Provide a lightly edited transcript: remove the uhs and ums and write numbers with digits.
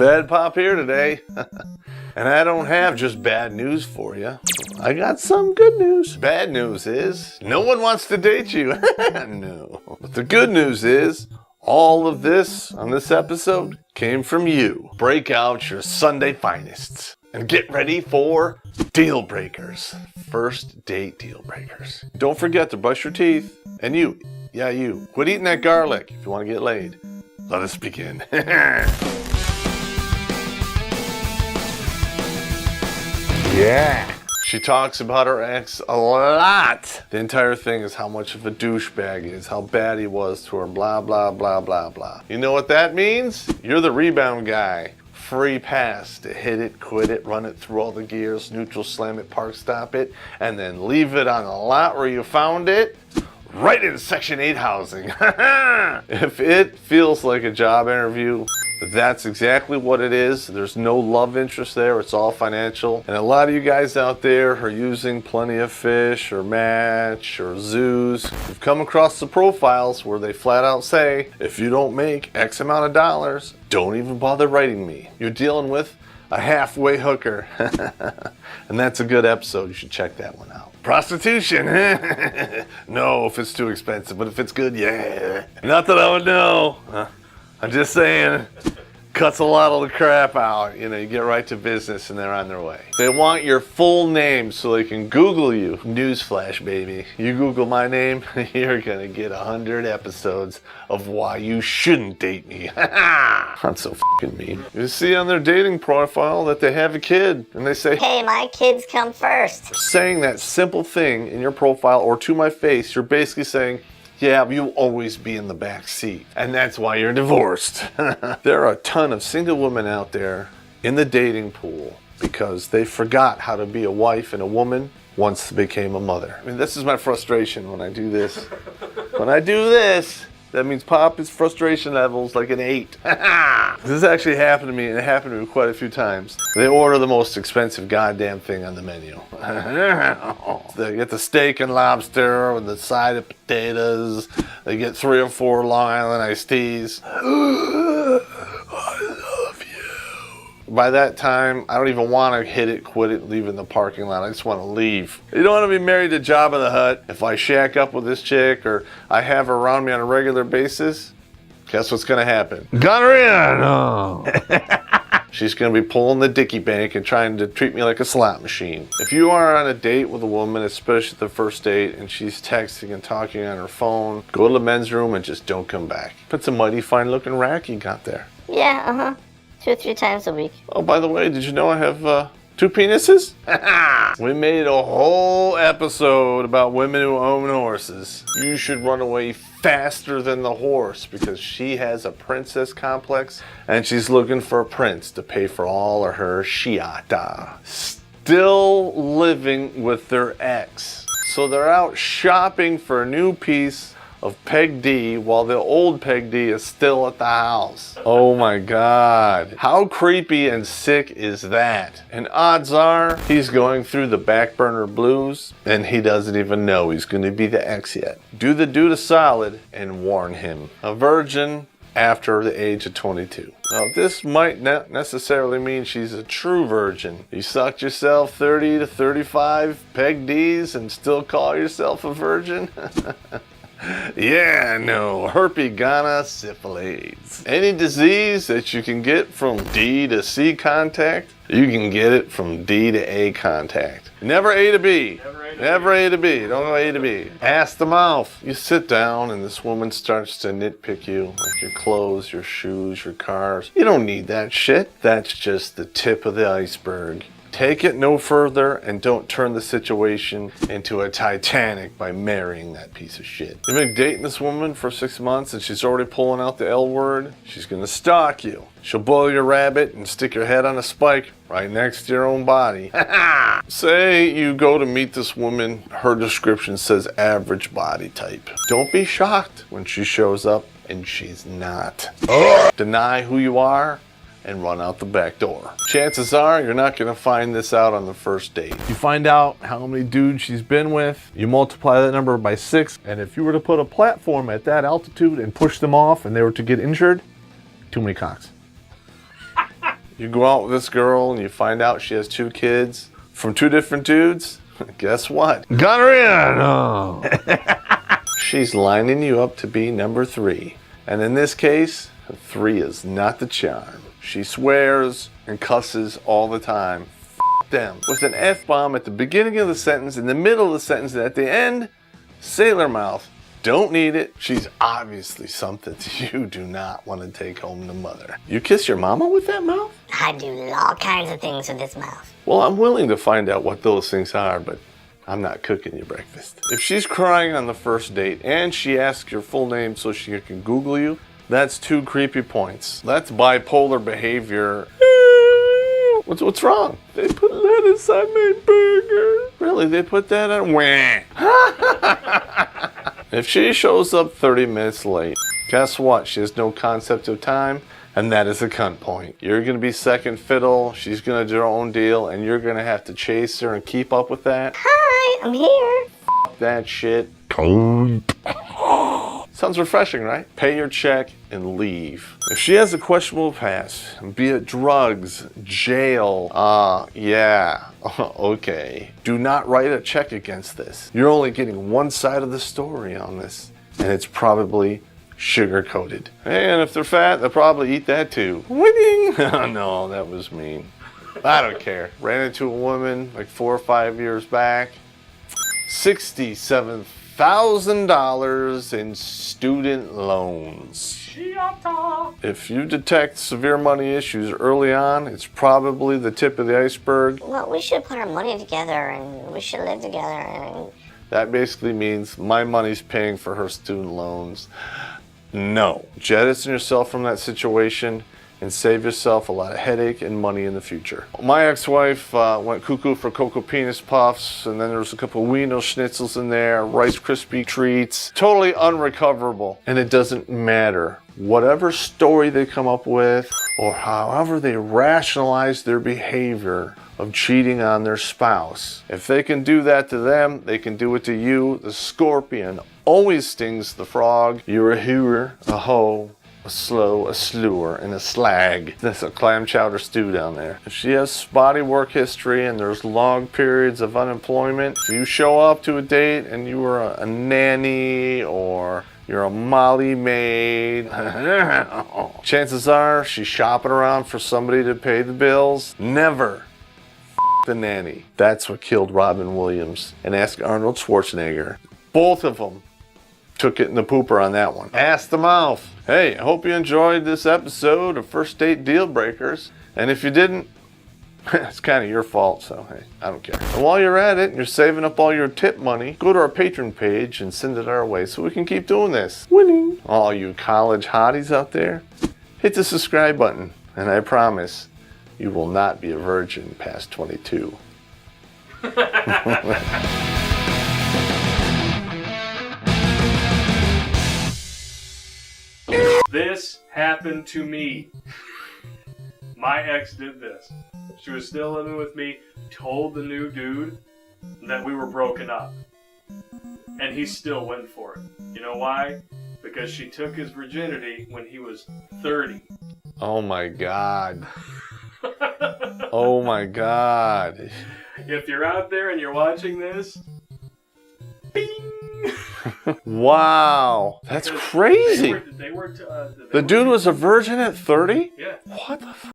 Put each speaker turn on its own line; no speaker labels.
Bad Pop here today. And I don't have just bad news for you. I got some good news. Bad news is no one wants to date you. No. But the good news is all of this on this episode came from you. Break out your Sunday finest and get ready for deal breakers. First date deal breakers. Don't forget to brush your teeth. And you, quit eating that garlic if you want to get laid. Let us begin. Yeah. She talks about her ex a lot. The entire thing is how much of a douchebag he is, how bad he was to her, blah, blah, blah, blah, blah. You know what that means? You're the rebound guy. Free pass to hit it, quit it, run it through all the gears, neutral, slam it, park stop it, and then leave it on the lot where you found it, right in Section 8 housing. If it feels like a job interview, that's exactly what it is. There's no love interest there. It's all financial. And a lot of you guys out there are using Plenty of Fish or Match or Zoos. You've come across the profiles where they flat out say, if you don't make X amount of dollars, don't even bother writing me. You're dealing with a halfway hooker. And that's a good episode. You should check that one out. Prostitution. No, if it's too expensive, but if it's good, yeah. Not that I would know. I'm just saying, cuts a lot of the crap out. You know, you get right to business and they're on their way. They want your full name so they can Google you. Newsflash, baby. You Google my name, you're gonna get 100 episodes of why you shouldn't date me. I'm so fucking mean. You see on their dating profile that they have a kid and they say,
hey, my kids come first.
Saying that simple thing in your profile or to my face, you're basically saying, yeah, you'll always be in the back seat. And that's why you're divorced. There are a ton of single women out there in the dating pool because they forgot how to be a wife and a woman once they became a mother. I mean, this is my frustration when I do this. When I do this, that means Pop is frustration levels like an 8. This actually happened to me, and it happened to me quite a few times. They order the most expensive goddamn thing on the menu. They get the steak and lobster with the side of potatoes. They get 3 or 4 Long Island iced teas. By that time, I don't even want to hit it, quit it, leave it in the parking lot. I just want to leave. You don't want to be married to Jabba the Hutt. If I shack up with this chick or I have her around me on a regular basis, guess what's going to happen? Gonorrhea! No. She's going to be pulling the dicky bank and trying to treat me like a slot machine. If you are on a date with a woman, especially the first date, and she's texting and talking on her phone, go to the men's room and just don't come back. That's a mighty fine looking rack you got there.
Yeah, 2 or 3 times a week.
Oh, by the way, did you know I have 2 penises? We made a whole episode about women who own horses. You should run away faster than the horse because she has a princess complex and she's looking for a prince to pay for all of her shiata. Still living with their ex. So they're out shopping for a new piece of Peg D while the old Peg D is still at the house. Oh my God. How creepy and sick is that? And odds are he's going through the back burner blues and he doesn't even know he's going to be the ex yet. Do the dude a solid and warn him. A virgin after the age of 22. Now, this might not necessarily mean she's a true virgin. You sucked yourself 30 to 35 Peg Ds and still call yourself a virgin? Yeah, no, herpes, gonorrhea, syphilis. Any disease that you can get from D to C contact, you can get it from D to A contact. Never A to B. Never A to B. Don't go A to B. Ass to mouth. You sit down and this woman starts to nitpick you, like your clothes, your shoes, your cars. You don't need that shit. That's just the tip of the iceberg. Take it no further and don't turn the situation into a Titanic by marrying that piece of shit. You've been dating this woman for 6 months and she's already pulling out the L word. She's gonna stalk you. She'll boil your rabbit and stick your head on a spike right next to your own body. Say you go to meet this woman, her description says average body type. Don't be shocked when she shows up and she's not. Deny who you are and run out the back door. Chances are you're not gonna find this out on the first date. You find out how many dudes she's been with, you multiply that number by 6, and if you were to put a platform at that altitude and push them off and they were to get injured, too many cocks. You go out with this girl and you find out she has 2 kids from 2 different dudes. Guess what? Got her in! Oh. She's lining you up to be number 3. And in this case, 3 is not the charm. She swears and cusses all the time. F them. With an F-bomb at the beginning of the sentence, in the middle of the sentence, and at the end, sailor mouth. Don't need it. She's obviously something you do not want to take home to mother. You kiss your mama with that mouth?
I do all kinds of things with this mouth.
Well, I'm willing to find out what those things are, but I'm not cooking you breakfast. If she's crying on the first date and she asks your full name so she can Google you, that's 2 creepy points. That's bipolar behavior. What's wrong? They put lettuce on my burger. Really? They put that on? Wah. If she shows up 30 minutes late, guess what? She has no concept of time, and that is a cunt point. You're going to be second fiddle, she's going to do her own deal, and you're going to have to chase her and keep up with that.
Hi, I'm here.
F that shit. Sounds refreshing, right? Pay your check and leave. If she has a questionable past, be it drugs, jail, yeah, okay. Do not write a check against this. You're only getting one side of the story on this, and it's probably sugar-coated. And if they're fat, they'll probably eat that too. Winning! Oh, no, that was mean. I don't care. Ran into a woman like 4 or 5 years back. $67,000 in student loans. If you detect severe money issues early on, it's probably the tip of the iceberg.
Well, we should put our money together and we should live together and...
That basically means my money's paying for her student loans. No. Jettison yourself from that situation and save yourself a lot of headache and money in the future. My ex-wife went cuckoo for Cocoa Penis Puffs, and then there was a couple of Wiener Schnitzels in there, Rice Krispie treats. Totally unrecoverable. And it doesn't matter. Whatever story they come up with, or however they rationalize their behavior of cheating on their spouse, if they can do that to them, they can do it to you. The scorpion always stings the frog. You're a hooer, a hoe, a slow, a slewer, and a slag. That's a clam chowder stew down there. If she has spotty work history and there's long periods of unemployment, if you show up to a date and you were a nanny or you're a Molly maid, chances are she's shopping around for somebody to pay the bills. Never the nanny. That's what killed Robin Williams. And ask Arnold Schwarzenegger. Both of them took it in the pooper on that one. Ass the mouth. Hey, I hope you enjoyed this episode of First Date Deal Breakers. And if you didn't, it's kind of your fault, so hey, I don't care. And while you're at it and you're saving up all your tip money, go to our Patreon page and send it our way so we can keep doing this. Winning. All you college hotties out there, hit the subscribe button. And I promise you will not be a virgin past 22.
This happened to me. My ex did this. She was still living with me, told the new dude that we were broken up. And he still went for it. You know why? Because she took his virginity when he was 30.
Oh my God. Oh my God.
If you're out there and you're watching this, bing!
Wow. That's crazy.
They were
The dude was a virgin at 30?
Yeah.
What the f***?